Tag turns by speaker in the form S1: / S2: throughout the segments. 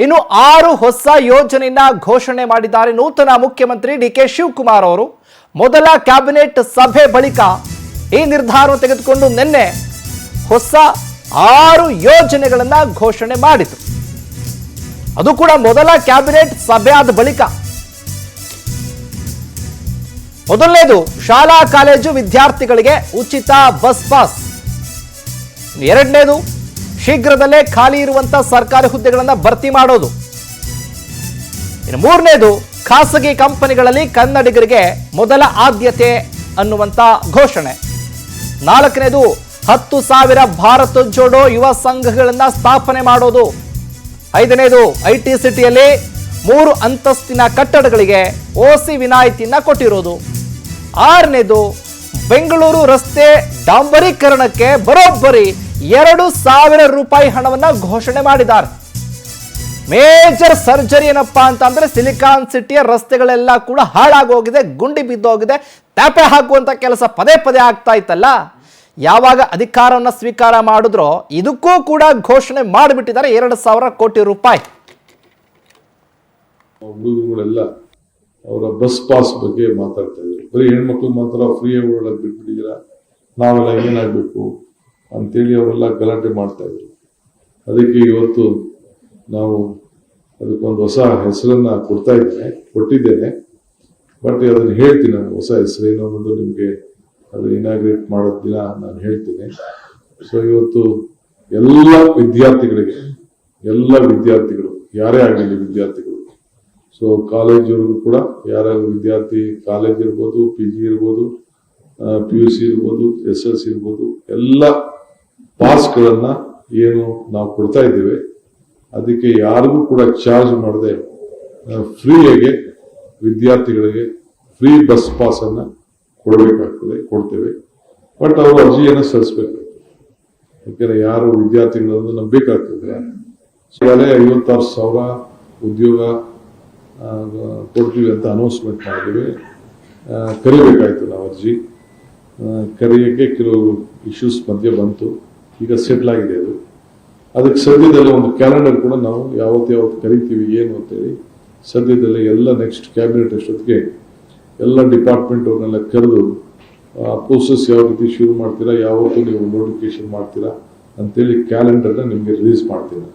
S1: ಇನ್ನು 6 ಹೊಸ ಯೋಜನೆಯನ್ನ ಘೋಷಣೆ ಮಾಡಿದ್ದಾರೆ ನೂತನ ಮುಖ್ಯಮಂತ್ರಿ ಡಿಕೆ ಶಿವಕುಮಾರ್ ಅವರು. ಮೊದಲ ಕ್ಯಾಬಿನೆಟ್ ಸಭೆ ಬಳಿಕ ಈ ನಿರ್ಧಾರವನ್ನು ತೆಗೆದುಕೊಂಡು ನಿನ್ನೆ ಹೊಸ 6 ಯೋಜನೆಗಳನ್ನ ಘೋಷಣೆ ಮಾಡಿದರು. ಅದು ಕೂಡ ಮೊದಲ ಕ್ಯಾಬಿನೆಟ್ ಸಭೆ ಆದ ಬಳಿಕ. ಮೊದಲನೇದು ಶಾಲಾ ಕಾಲೇಜು ವಿದ್ಯಾರ್ಥಿಗಳಿಗೆ ಉಚಿತ ಬಸ್ ಪಾಸ್. ಎರಡನೇದು ಶೀಘ್ರದಲ್ಲೇ ಖಾಲಿ ಇರುವಂತಹ ಸರ್ಕಾರಿ ಹುದ್ದೆಗಳನ್ನು ಭರ್ತಿ ಮಾಡೋದು. ಇನ್ನು ಮೂರನೇದು ಖಾಸಗಿ ಕಂಪನಿಗಳಲ್ಲಿ ಕನ್ನಡಿಗರಿಗೆ ಮೊದಲ ಆದ್ಯತೆ ಅನ್ನುವಂತ ಘೋಷಣೆ. ನಾಲ್ಕನೇದು 10,000 ಭಾರತ್ ಜೋಡೋ ಯುವ ಸಂಘಗಳನ್ನ ಸ್ಥಾಪನೆ ಮಾಡೋದು. ಐದನೇದು ಐಟಿ ಸಿಟಿಯಲ್ಲಿ 3 ಅಂತಸ್ತಿನ ಕಟ್ಟಡಗಳಿಗೆ ಓಸಿ ವಿನಾಯಿತಿಯನ್ನ ಕೊಟ್ಟಿರೋದು. ಆರನೇದು ಬೆಂಗಳೂರು ರಸ್ತೆ ಡಾಂಬರೀಕರಣಕ್ಕೆ ಬರೋಬ್ಬರಿ 2,000 ರೂಪಾಯಿ ಹಣವನ್ನ ಘೋಷಣೆ ಮಾಡಿದ್ದಾರೆ. ಮೇಜರ್ ಸರ್ಜರಿ ಏನಪ್ಪಾ ಅಂತಂದ್ರೆ ಸಿಲಿಕಾನ್ ಸಿಟಿಯ ರಸ್ತೆಗಳೆಲ್ಲ ಕೂಡ ಹಾಳಾಗೋಗಿದೆ, ಗುಂಡಿ ಬಿದ್ದೋಗಿದೆ, ಟ್ಯಾಪೆ ಹಾಕುವಂತ ಕೆಲಸ ಪದೇ ಪದೇ ಆಗ್ತಾ ಇತ್ತಲ್ಲ. ಯಾವಾಗ ಅಧಿಕಾರವನ್ನು ಸ್ವೀಕಾರ ಮಾಡಿದ್ರೋ ಇದಕ್ಕೂ ಕೂಡ ಘೋಷಣೆ ಮಾಡಿಬಿಟ್ಟಿದ್ದಾರೆ 2,000 ಕೋಟಿ ರೂಪಾಯಿ.
S2: ಹುಡುಗರುಗಳೆಲ್ಲ ಅವರ ಬಸ್ ಪಾಸ್ ಬಗ್ಗೆ ಮಾತಾಡ್ತಾ ಇದ್ರು. ಬರೀ ಹೆಣ್ಮಕ್ಳು ಮಾತ್ರ ಫ್ರೀ ಓಡಾಡಕ್ ಬಿಟ್ಬಿಟ್ಟಿದ್ದೀರ, ನಾವೆಲ್ಲ ಏನಾಗಬೇಕು ಅಂತೇಳಿ ಅವರೆಲ್ಲ ಗಲಾಟೆ ಮಾಡ್ತಾ ಇದ್ರು. ಅದಕ್ಕೆ ಇವತ್ತು ನಾವು ಅದಕ್ಕೊಂದು ಹೊಸ ಹೆಸರನ್ನ ಕೊಟ್ಟಿದ್ದೇನೆ. ಬಟ್ ಅದನ್ನು ಹೇಳ್ತೀನಿ, ನಾನು ಹೊಸ ಹೆಸರೇನೋ ಅನ್ನೋದು ನಿಮಗೆ ಅದು ಇನಾಗ್ರೇಟ್ ಮಾಡೋ ದಿನ ನಾನು ಹೇಳ್ತೀನಿ. ಸೊ ಇವತ್ತು ಎಲ್ಲ ವಿದ್ಯಾರ್ಥಿಗಳು ಯಾರೇ ಆಗಲಿ ವಿದ್ಯಾರ್ಥಿಗಳು, ಸೊ ಕಾಲೇಜವರೆಗೂ ಕೂಡ ಯಾರ್ಯಾರು ವಿದ್ಯಾರ್ಥಿ, ಕಾಲೇಜ್ ಇರ್ಬೋದು, PG ಇರ್ಬೋದು, PUC ಇರ್ಬೋದು, SLC ಇರ್ಬೋದು, ಎಲ್ಲ ಪಾಸ್ಗಳನ್ನ ಏನು ನಾವು ಕೊಡ್ತಾ ಇದ್ದೇವೆ ಅದಕ್ಕೆ ಯಾರಿಗೂ ಕೂಡ ಚಾರ್ಜ್ ಮಾಡದೆ ಫ್ರೀಯಾಗಿ ವಿದ್ಯಾರ್ಥಿಗಳಿಗೆ ಫ್ರೀ ಬಸ್ ಪಾಸ್ ಅನ್ನ ಕೊಡ್ತೇವೆ. ಬಟ್ ಅವರು ಅರ್ಜಿಯನ್ನು ಸಲ್ಲಿಸಬೇಕು. ಯಾಕಂದ್ರೆ ಯಾರು ವಿದ್ಯಾರ್ಥಿಗಳನ್ನು ನಂಬಬೇಕಾಗ್ತದೆ. ಸೊ 56,000 ಉದ್ಯೋಗ ಕೊಡ್ತೀವಿ ಅಂತ ಅನೌನ್ಸ್ಮೆಂಟ್ ಮಾಡಿದ್ವಿ. ಕರಿಬೇಕಾಯ್ತು ನಾವು ಅರ್ಜಿ. ಕರೆಯೋಕ್ಕೆ ಕೆಲವು ಇಶ್ಯೂಸ್ ಮಧ್ಯೆ ಬಂತು. ಈಗ ಸೆಟ್ಲ್ ಆಗಿದೆ ಅದು. ಅದಕ್ಕೆ ಸದ್ಯದಲ್ಲೇ ಒಂದು ಕ್ಯಾಲೆಂಡರ್ ಕೂಡ ನಾವು ಯಾವತ್ತು ಕರಿತೀವಿ ಏನು ಅಂತೇಳಿ ಸದ್ಯದಲ್ಲೇ ಎಲ್ಲ ನೆಕ್ಸ್ಟ್ ಕ್ಯಾಬಿನೆಟ್ ಅಷ್ಟೊತ್ತಿಗೆ ಎಲ್ಲ ಡಿಪಾರ್ಟ್ಮೆಂಟ್ ಅವ್ರನ್ನೆಲ್ಲ ಕರೆದು ಪ್ರೋಸೆಸ್ ಯಾವ ರೀತಿ ಶುರು ಮಾಡ್ತೀರಾ, ಯಾವತ್ತು ನೀವು ನೋಟಿಫಿಕೇಶನ್ ಮಾಡ್ತೀರಾ ಅಂತೇಳಿ ಕ್ಯಾಲೆಂಡರ್ನ ನಿಮಗೆ ರಿಲೀಸ್ ಮಾಡ್ತೀನಿ.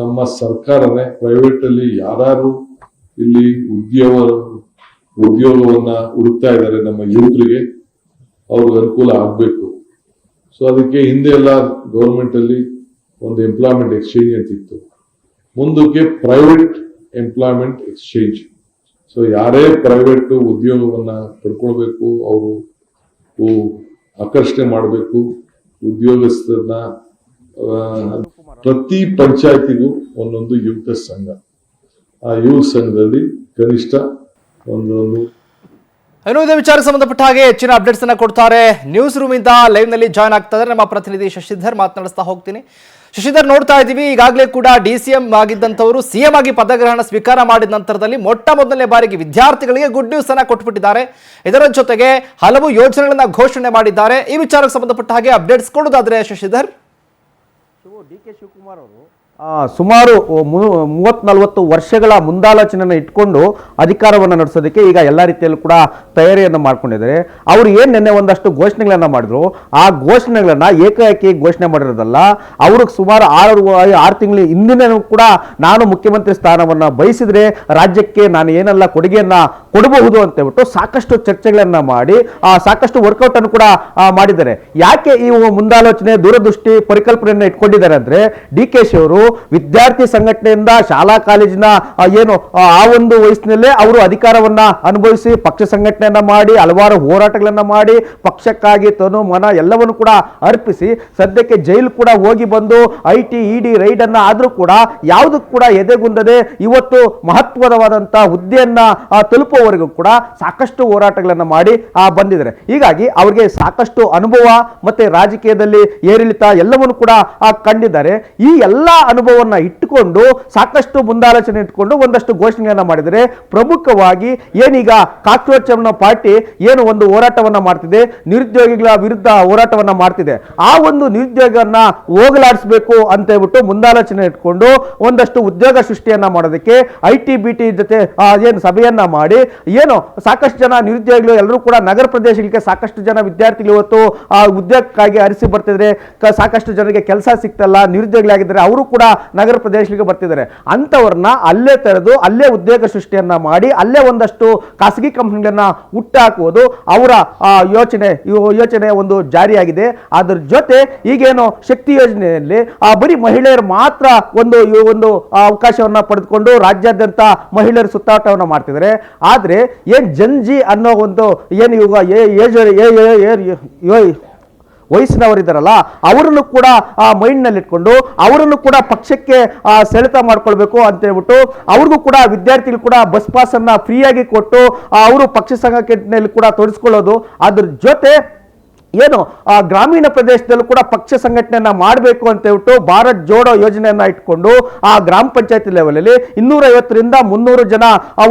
S2: ನಮ್ಮ ಸರ್ಕಾರನೇ ಪ್ರೈವೇಟ್ ಅಲ್ಲಿ ಯಾರು ಇಲ್ಲಿ ಉದ್ಯೋಗವನ್ನ ಹುಡುಕ್ತಾ ಇದ್ದಾರೆ ನಮ್ಮ ಯುವಕರಿಗೆ ಅವ್ರಿಗೆ ಅನುಕೂಲ ಆಗಬೇಕು. ಸೊ ಅದಕ್ಕೆ ಹಿಂದೆ ಎಲ್ಲ ಗೌರ್ಮೆಂಟ್ ಅಲ್ಲಿ ಒಂದು ಎಂಪ್ಲಾಯ್ಮೆಂಟ್ ಎಕ್ಸ್ಚೇಂಜ್ ಅಂತ ಇತ್ತು. ಮುಂದಕ್ಕೆ ಪ್ರೈವೇಟ್ ಎಂಪ್ಲಾಯ್ಮೆಂಟ್ ಎಕ್ಸ್ಚೇಂಜ್. ಸೊ ಯಾರೇ ಪ್ರೈವೇಟ್ ಉದ್ಯೋಗವನ್ನ ಪಡ್ಕೊಳ್ಬೇಕು, ಅವರು ಆಕರ್ಷಣೆ ಮಾಡಬೇಕು ಉದ್ಯೋಗಸ್ಥರನ್ನ. ಪ್ರತಿ ಪಂಚಾಯತಿಗೂ ಒಂದೊಂದು ಯುವಕ ಸಂಘ. ಆ ಯುವಕ ಸಂಘದಲ್ಲಿ ಕನಿಷ್ಠ ಒಂದೊಂದು
S1: ಇದೇ ವಿಚಾರಕ್ಕೆ ಸಂಬಂಧಪಟ್ಟ ಹಾಗೆ ಹೆಚ್ಚಿನ ಅಪ್ಡೇಟ್ಸ್ ಅನ್ನ ಕೊಡ್ತಾರೆ. ನ್ಯೂಸ್ ರೂಮ್ ಇಂದ ಲೈವ್ ನಲ್ಲಿ ಜಾಯ್ನ್ ಆಗ್ತಾರೆ ನಮ್ಮ ಪ್ರತಿನಿಧಿ ಶಶಿಧರ್. ಮಾತನಾಡಿಸ್ತಾ ಹೋಗ್ತೀನಿ. ಶಶಿಧರ್, ನೋಡ್ತಾ ಇದ್ದೀವಿ ಈಗಾಗಲೇ ಕೂಡ DCM ಆಗಿದ್ದಂಥವರು CM ಆಗಿ ಪದಗ್ರಹಣ ಸ್ವೀಕಾರ ಮಾಡಿದ ನಂತರದಲ್ಲಿ ಮೊದಲನೇ ಬಾರಿಗೆ ವಿದ್ಯಾರ್ಥಿಗಳಿಗೆ ಗುಡ್ ನ್ಯೂಸ್ ಅನ್ನ ಕೊಟ್ಬಿಟ್ಟಿದ್ದಾರೆ. ಇದರ ಜೊತೆಗೆ ಹಲವು ಯೋಜನೆಗಳನ್ನ ಘೋಷಣೆ ಮಾಡಿದ್ದಾರೆ. ಈ ವಿಚಾರಕ್ಕೆ ಸಂಬಂಧಪಟ್ಟ ಹಾಗೆ ಅಪ್ಡೇಟ್ಸ್ ಕೊಡೋದಾದ್ರೆ ಶಶಿಧರ್.
S3: ಡಿ.ಕೆ. ಶಿವಕುಮಾರ್ ಅವರು ಸುಮಾರು 30-40 ವರ್ಷಗಳ ಮುಂದಾಲೋಚನೆಯನ್ನು ಇಟ್ಕೊಂಡು ಅಧಿಕಾರವನ್ನು ನಡೆಸೋದಕ್ಕೆ ಈಗ ಎಲ್ಲ ರೀತಿಯಲ್ಲೂ ಕೂಡ ತಯಾರಿಯನ್ನು ಮಾಡ್ಕೊಂಡಿದ್ದಾರೆ. ಅವರು ಏನು ನಿನ್ನೆ ಒಂದಷ್ಟು ಘೋಷಣೆಗಳನ್ನು ಮಾಡಿದ್ರು, ಆ ಘೋಷಣೆಗಳನ್ನು ಏಕಾಏಕಿ ಘೋಷಣೆ ಮಾಡಿರೋದಲ್ಲ. ಅವರು ಸುಮಾರು 6 ತಿಂಗಳ ಹಿಂದಿನೂ ಕೂಡ ನಾನು ಮುಖ್ಯಮಂತ್ರಿ ಸ್ಥಾನವನ್ನು ಬಯಸಿದ್ರೆ ರಾಜ್ಯಕ್ಕೆ ನಾನು ಏನೆಲ್ಲ ಕೊಡುಗೆಯನ್ನು ಕೊಡಬಹುದು ಅಂತ ಹೇಳ್ಬಿಟ್ಟು ಸಾಕಷ್ಟು ಚರ್ಚೆಗಳನ್ನು ಮಾಡಿ ಸಾಕಷ್ಟು ವರ್ಕೌಟ್ ಅನ್ನು ಕೂಡ ಮಾಡಿದ್ದಾರೆ. ಯಾಕೆ ಈ ಮುಂದಾಲೋಚನೆ ದೂರದೃಷ್ಟಿ ಪರಿಕಲ್ಪನೆಯನ್ನು ಇಟ್ಕೊಂಡಿದ್ದಾರೆ ಅಂದ್ರೆ, DK ಶಿ ಅವರು ವಿದ್ಯಾರ್ಥಿ ಸಂಘಟನೆಯಿಂದ ಶಾಲಾ ಕಾಲೇಜಿನ ಏನು ಆ ಒಂದು ವಯಸ್ಸಿನಲ್ಲೇ ಅವರು ಅಧಿಕಾರವನ್ನ ಅನುಭವಿಸಿ ಪಕ್ಷ ಸಂಘಟನೆಯನ್ನ ಮಾಡಿ ಹಲವಾರು ಹೋರಾಟಗಳನ್ನ ಮಾಡಿ ಪಕ್ಷಕ್ಕಾಗಿ ತನು ಮನ ಎಲ್ಲವನ್ನು ಕೂಡ ಅರ್ಪಿಸಿ ಸದ್ಯಕ್ಕೆ ಜೈಲು ಕೂಡ ಹೋಗಿ ಬಂದು IT ED ರೈಡ್ ಅನ್ನ ಆದ್ರೂ ಕೂಡ ಯಾವುದಕ್ಕೂ ಕೂಡ ಎದೆಗುಂದದೆ ಇವತ್ತು ಮಹತ್ವದವಾದಂತಹ ಹುದ್ದೆಯನ್ನ ತಲುಪುವವರೆಗೂ ಕೂಡ ಸಾಕಷ್ಟು ಹೋರಾಟಗಳನ್ನ ಮಾಡಿ ಬಂದಿದ್ದಾರೆ. ಹೀಗಾಗಿ ಅವರಿಗೆ ಸಾಕಷ್ಟು ಅನುಭವ ಮತ್ತೆ ರಾಜಕೀಯದಲ್ಲಿ ಏರಿಳಿತ ಎಲ್ಲವನ್ನು ಕೂಡ ಕಂಡಿದ್ದಾರೆ. ಈ ಎಲ್ಲ ಅನುಭವವನ್ನು ಇಟ್ಟುಕೊಂಡು ಸಾಕಷ್ಟು ಮುಂದಾಲೋಚನೆ ಇಟ್ಕೊಂಡು ಒಂದಷ್ಟು ಘೋಷಣೆಯನ್ನ ಮಾಡಿದರೆ, ಪ್ರಮುಖವಾಗಿ ಏನೀಗ ಕಾಕ್ರೋಚ್ ಅನ್ನೋ ಪಾರ್ಟಿ ಏನು ಒಂದು ಹೋರಾಟವನ್ನ ಮಾಡ್ತಿದೆ, ನಿರುದ್ಯೋಗಿಗಳ ವಿರುದ್ಧ ಹೋರಾಟವನ್ನ ಮಾಡ್ತಿದೆ, ಆ ಒಂದು ನಿರುದ್ಯೋಗವನ್ನ ಹೋಗಲಾಡಿಸಬೇಕು ಅಂತ ಹೇಳ್ಬಿಟ್ಟು ಮುಂದಾಲೋಚನೆ ಇಟ್ಕೊಂಡು ಒಂದಷ್ಟು ಉದ್ಯೋಗ ಸೃಷ್ಟಿಯನ್ನ ಮಾಡೋದಕ್ಕೆ ITBT ಜೊತೆ ಏನು ಸಭೆಯನ್ನ ಮಾಡಿ ಏನು ಸಾಕಷ್ಟು ಜನ ನಿರುದ್ಯೋಗಿಗಳು ಎಲ್ಲರೂ ಕೂಡ ನಗರ ಪ್ರದೇಶಗಳಿಗೆ ಸಾಕಷ್ಟು ಜನ ವಿದ್ಯಾರ್ಥಿಗಳು ಇವತ್ತು ಆ ಉದ್ಯೋಗಕ್ಕಾಗಿ ಅರಿಸಿ ಬರ್ತಿದ್ರೆ, ಸಾಕಷ್ಟು ಜನರಿಗೆ ಕೆಲಸ ಸಿಗ್ತಲ್ಲ, ನಿರುದ್ಯೋಗಿಗಳಾಗಿದ್ದಾರೆ, ಅವರು ಕೂಡ ನಗರ ಪ್ರದೇಶಗಳಿಗೆ ಬರ್ತಿದ್ದಾರೆ. ಅಂಥವ್ರನ್ನ ಅಲ್ಲೇ ತೆರೆದು ಅಲ್ಲೇ ಉದ್ಯೋಗ ಸೃಷ್ಟಿಯನ್ನ ಮಾಡಿ ಅಲ್ಲೇ ಒಂದಷ್ಟು ಖಾಸಗಿ ಕಂಪನಿಗಳನ್ನ ಹುಟ್ಟಾಕುವುದು ಅವರ ಯೋಚನೆ ಒಂದು ಜಾರಿಯಾಗಿದೆ. ಅದರ ಜೊತೆ ಈಗೇನು ಶಕ್ತಿ ಯೋಜನೆಯಲ್ಲಿ ಬರೀ ಮಹಿಳೆಯರು ಮಾತ್ರ ಒಂದು ಅವಕಾಶವನ್ನ ಪಡೆದುಕೊಂಡು ರಾಜ್ಯಾದ್ಯಂತ ಮಹಿಳೆಯರು ಸುತ್ತಾಟವನ್ನು ಮಾಡ್ತಿದ್ದಾರೆ. ಆದ್ರೆ ಏನ್ ಜನ್ಜಿ ಅನ್ನೋ ಒಂದು ಏನು ವಯಸ್ಸಿನವರಿದ್ದಾರಲ್ಲ, ಅವರನ್ನು ಕೂಡ ಮೈಂಡ್ ನಲ್ಲಿ ಇಟ್ಕೊಂಡು ಅವರನ್ನು ಕೂಡ ಪಕ್ಷಕ್ಕೆ ಸೆಳೆತ ಮಾಡ್ಕೊಳ್ಬೇಕು ಅಂತ ಹೇಳ್ಬಿಟ್ಟು ಅವ್ರಿಗೂ ಕೂಡ ವಿದ್ಯಾರ್ಥಿಗಳು ಕೂಡ ಬಸ್ ಪಾಸ್ ಅನ್ನ ಫ್ರೀಯಾಗಿ ಕೊಟ್ಟು ಅವರು ಪಕ್ಷ ಸಂಘಟನೆಯಲ್ಲಿ ಕೂಡ ತೊಡಗಿಸ್ಕೊಳ್ಳೋದು. ಅದ್ರ ಜೊತೆ ಏನು ಗ್ರಾಮೀಣ ಪ್ರದೇಶದಲ್ಲೂ ಕೂಡ ಪಕ್ಷ ಸಂಘಟನೆಯನ್ನ ಮಾಡಬೇಕು ಅಂತ ಹೇಳ್ಬಿಟ್ಟು ಭಾರತ್ ಜೋಡೋ ಯೋಜನೆಯನ್ನ ಇಟ್ಕೊಂಡು ಆ ಗ್ರಾಮ ಪಂಚಾಯತಿ ಲೆವೆಲ್ ಅಲ್ಲಿ 250ರಿಂದ 300 ಜನ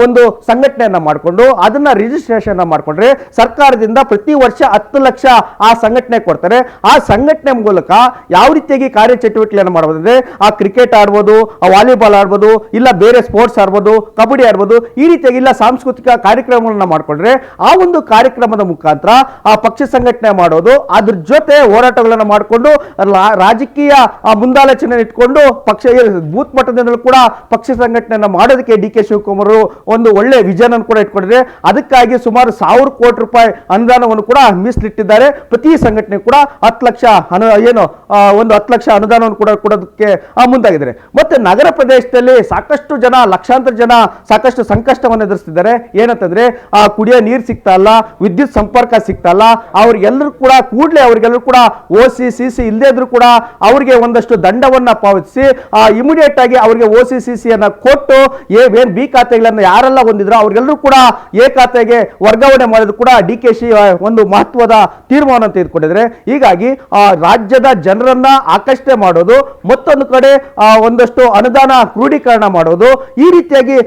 S3: ಒಂದು ಸಂಘಟನೆಯನ್ನ ಮಾಡಿಕೊಂಡು ಅದನ್ನ ರಿಜಿಸ್ಟ್ರೇಷನ್ ಮಾಡ್ಕೊಂಡ್ರೆ ಸರ್ಕಾರದಿಂದ ಪ್ರತಿ ವರ್ಷ 10 ಲಕ್ಷ ಆ ಸಂಘಟನೆ ಕೊಡ್ತಾರೆ. ಆ ಸಂಘಟನೆ ಮೂಲಕ ಯಾವ ರೀತಿಯಾಗಿ ಕಾರ್ಯಚಟುವಟಿಕೆಯನ್ನು ಮಾಡಬಹುದು, ಆ ಕ್ರಿಕೆಟ್ ಆಡ್ಬೋದು, ವಾಲಿಬಾಲ್ ಆಡ್ಬೋದು, ಇಲ್ಲ ಬೇರೆ ಸ್ಪೋರ್ಟ್ಸ್ ಆಡ್ಬೋದು, ಕಬಡ್ಡಿ ಆಡ್ಬೋದು, ಈ ರೀತಿಯಾಗಿ ಇಲ್ಲ ಸಾಂಸ್ಕೃತಿಕ ಕಾರ್ಯಕ್ರಮಗಳನ್ನ ಮಾಡ್ಕೊಂಡ್ರೆ ಆ ಒಂದು ಕಾರ್ಯಕ್ರಮದ ಮುಖಾಂತರ ಆ ಪಕ್ಷ ಸಂಘಟನೆ ಮಾಡೋದು. ಅದ್ರ ಜೊತೆ ಹೋರಾಟಗಳನ್ನು ಮಾಡಿಕೊಂಡು ರಾಜಕೀಯ ಮುಂದಾಲೋಚನೆ ಇಟ್ಕೊಂಡು ಪಕ್ಷ ಬೂತ್ ಮಟ್ಟದಿಂದಲೂ ಕೂಡ ಪಕ್ಷ ಸಂಘಟನೆಯನ್ನು ಮಾಡೋದಕ್ಕೆ DK ಶಿವಕುಮಾರ್ ಒಂದು ಒಳ್ಳೆ ವಿಷನ್ ಅನ್ನು ಕೂಡ ಇಟ್ಕೊಂಡಿದ್ದಾರೆ. ಅದಕ್ಕಾಗಿ ಸುಮಾರು 1000 ಕೋಟಿ ರೂಪಾಯಿ ಅನುದಾನವನ್ನು ಕೂಡ ಮೀಸಲಿಟ್ಟಿದ್ದಾರೆ. ಪ್ರತಿ ಸಂಘಟನೆ ಕೂಡ 10 ಲಕ್ಷ ಒಂದು 10 ಲಕ್ಷ ಅನುದಾನವನ್ನು ಕೂಡ ಕೊಡೋದಕ್ಕೆ ಮುಂದಾಗಿದ್ದಾರೆ. ಮತ್ತೆ ನಗರ ಪ್ರದೇಶದಲ್ಲಿ ಸಾಕಷ್ಟು ಜನ, ಲಕ್ಷಾಂತರ ಜನ ಸಾಕಷ್ಟು ಸಂಕಷ್ಟವನ್ನು ಎದುರಿಸ್ತಿದ್ದಾರೆ. ಏನಂತಂದ್ರೆ ಕುಡಿಯೋ ನೀರು ಸಿಗ್ತಾ ಇಲ್ಲ, ವಿದ್ಯುತ್ ಸಂಪರ್ಕ ಸಿಗ್ತಾ ಇಲ್ಲ, ಅವ್ರಿಗೆಲ್ಲರೂ ಕೂಡ ಕೂಡಲೇ ಅವರಿಗೆಲ್ಲರೂ ಕೂಡ OC/CC ಇಲ್ಲದೇ ಇದ್ರೂ ಕೂಡ ಅವರಿಗೆ ಒಂದಷ್ಟು ದಂಡವನ್ನ ಪಾವತಿಸಿ ಇಮಿಡಿಯೇಟ್ ಆಗಿ ಅವರಿಗೆ OC/CC ಅನ್ನ ಕೊಟ್ಟು ಏನ್ B ಖಾತೆಗಳನ್ನ ಯಾರೆಲ್ಲ ಹೊಂದಿದ್ರು ಅವ್ರಿಗೆಲ್ಲರೂ ಕೂಡ A ಖಾತೆಗೆ ವರ್ಗಾವಣೆ ಮಾಡೋದು ಕೂಡ DKಶಿ ಒಂದು ಮಹತ್ವದ ತೀರ್ಮಾನ ತೆಗೆದುಕೊಂಡಿದ್ದಾರೆ. ಹೀಗಾಗಿ ರಾಜ್ಯದ ಜನರನ್ನ ಆಕರ್ಷಣೆ ಮಾಡೋದು, ಮತ್ತೊಂದು ಕಡೆ ಒಂದಷ್ಟು ಅನುದಾನ ಕ್ರೋಢೀಕರಣ ಮಾಡೋದು, ಈ ರೀತಿಯಾಗಿ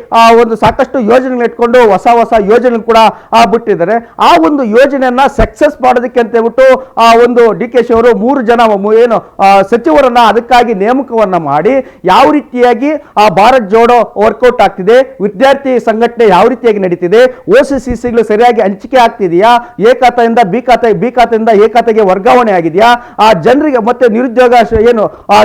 S3: ಒಂದು ಸಾಕಷ್ಟು ಯೋಜನೆಗಳು ಇಟ್ಕೊಂಡು ಹೊಸ ಯೋಜನೆ ಕೂಡ ಬಿಟ್ಟಿದ್ದಾರೆ. ಆ ಒಂದು ಯೋಜನೆಯನ್ನ ಸಕ್ಸಸ್ ಮಾಡೋದಕ್ಕೆ ಅಂತ ಹೇಳ್ಬಿಟ್ಟು ಒಂದು DKಶಿ ಅವರು 3 ಜನ ಏನು ಸಚಿವರನ್ನ ಅದಕ್ಕಾಗಿ ನೇಮಕವನ್ನ ಮಾಡಿ ಯಾವ ರೀತಿಯಾಗಿ ಭಾರತ್ ಜೋಡೋ ವರ್ಕೌಟ್ ಆಗ್ತಿದೆ, ವಿದ್ಯಾರ್ಥಿ ಸಂಘಟನೆ ಯಾವ ರೀತಿಯಾಗಿ ನಡೀತಿದೆ, OC/CCಗಳು ಸರಿಯಾಗಿ ಹಂಚಿಕೆ ಆಗ್ತಿದೆಯಾ, A ಖಾತೆಯಿಂದ B ಖಾತೆಯಿಂದ A ಖಾತೆಗೆ ವರ್ಗಾವಣೆ ಆಗಿದೆಯಾ, ಆ ಜನರಿಗೆ ಮತ್ತೆ ನಿರುದ್ಯೋಗ ಏನು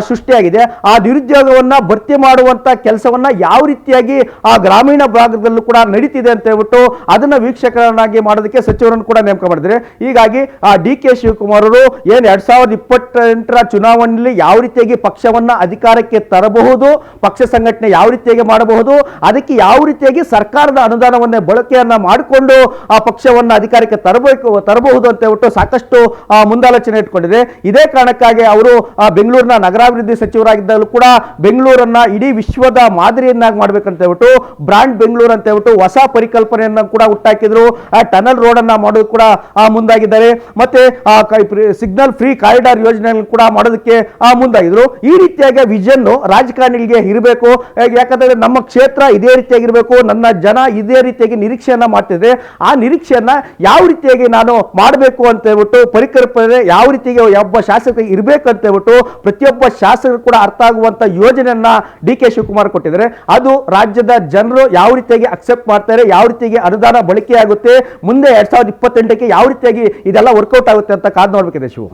S3: ಸೃಷ್ಟಿಯಾಗಿದೆ, ಆ ನಿರುದ್ಯೋಗವನ್ನ ಭರ್ತಿ ಮಾಡುವಂತ ಕೆಲಸವನ್ನ ಯಾವ ರೀತಿಯಾಗಿ ಆ ಗ್ರಾಮೀಣ ಭಾಗದಲ್ಲೂ ಕೂಡ ನಡೀತಿದೆ ಅಂತ ಹೇಳ್ಬಿಟ್ಟು ಅದನ್ನ ವೀಕ್ಷಕರನ್ನಾಗಿ ಮಾಡೋದಕ್ಕೆ ಸಚಿವರನ್ನು ಕೂಡ ನೇಮಕ ಮಾಡಿದ್ರೆ. ಹೀಗಾಗಿ DK ಶಿವಕುಮಾರ್ ಅವರು ಏನು 2028ರ ಚುನಾವಣೆಯಲ್ಲಿ ಯಾವ ರೀತಿಯಾಗಿ ಪಕ್ಷವನ್ನ ಅಧಿಕಾರಕ್ಕೆ ತರಬಹುದು, ಪಕ್ಷ ಸಂಘಟನೆ ಯಾವ ರೀತಿಯಾಗಿ ಮಾಡಬಹುದು, ಅದಕ್ಕೆ ಯಾವ ರೀತಿಯಾಗಿ ಸರ್ಕಾರದ ಅನುದಾನವನ್ನೇ ಬಳಕೆಯನ್ನ ಮಾಡಿಕೊಂಡು ಆ ಪಕ್ಷವನ್ನ ಅಧಿಕಾರಕ್ಕೆ ತರಬಹುದು ಅಂತ ಹೇಳ್ಬಿಟ್ಟು ಸಾಕಷ್ಟು ಮುಂದಾಲೋಚನೆ ಇಟ್ಕೊಂಡಿದೆ. ಇದೇ ಕಾರಣಕ್ಕಾಗಿ ಅವರು ಬೆಂಗಳೂರಿನ ನಗರಾಭಿವೃದ್ಧಿ ಸಚಿವರಾಗಿದ್ದಾಗಲೂ ಕೂಡ ಬೆಂಗಳೂರನ್ನ ಇಡೀ ವಿಶ್ವದ ಮಾದರಿಯನ್ನಾಗಿ ಮಾಡ್ಬೇಕಂತ ಹೇಳ್ಬಿಟ್ಟು ಬ್ರಾಂಡ್ ಬೆಂಗಳೂರು ಅಂತ ಹೇಳ್ಬಿಟ್ಟು ಹೊಸ ಪರಿಕಲ್ಪನೆಯನ್ನ ಕೂಡ ಹುಟ್ಟಾಕಿದ್ರು. ಟನಲ್ ರೋಡ್ ಅನ್ನ ಮಾಡೋದು ಕೂಡ ಮುಂದಾಗಿದ್ದಾರೆ. ಮತ್ತೆ ಸಿಗ್ನಲ್ ಫ್ರೀ ಕಾರಿಡಾರ್ ಯೋಜನೆಗಳನ್ನು ಕೂಡ ಮಾಡೋದಕ್ಕೆ ಮುಂದಾಗಿದ್ರು. ಈ ರೀತಿಯಾಗಿ ವಿಷನ್ ರಾಜಕಾರಣಿಗಳಿಗೆ ಇರಬೇಕು. ಯಾಕಂದ್ರೆ ನಮ್ಮ ಕ್ಷೇತ್ರ ಇದೇ ರೀತಿಯಾಗಿರ್ಬೇಕು, ನನ್ನ ಜನ ಇದೇ ರೀತಿಯಾಗಿ ನಿರೀಕ್ಷೆಯನ್ನ ಮಾಡ್ತಿದ್ರೆ ಆ ನಿರೀಕ್ಷೆಯನ್ನ ಯಾವ ರೀತಿಯಾಗಿ ನಾನು ಮಾಡಬೇಕು ಅಂತ ಹೇಳ್ಬಿಟ್ಟು ಪರಿಕಲ್ಪನೆ ಯಾವ ರೀತಿಯಾಗಿ ಒಬ್ಬ ಶಾಸಕ ಇರಬೇಕು ಅಂತ ಹೇಳ್ಬಿಟ್ಟು ಪ್ರತಿಯೊಬ್ಬ ಶಾಸಕರು ಕೂಡ ಅರ್ಥ ಆಗುವಂತ ಯೋಜನೆಯನ್ನ DK ಶಿವಕುಮಾರ್ ಕೊಟ್ಟಿದ್ದಾರೆ. ಅದು ರಾಜ್ಯದ ಜನರು ಯಾವ ರೀತಿಯಾಗಿ ಅಕ್ಸೆಪ್ಟ್ ಮಾಡ್ತಾರೆ, ಯಾವ ರೀತಿಯಾಗಿ ಅನುದಾನ ಬಳಕೆ ಆಗುತ್ತೆ, ಮುಂದೆ 2028ಕ್ಕೆ ಯಾವ ರೀತಿಯಾಗಿ ಇದೆಲ್ಲ ವರ್ಕೌಟ್ ಆಗುತ್ತೆ ಅಂತ ಕಾದು ನೋಡ್ಬೇಕಿದೆ ಶಿವು.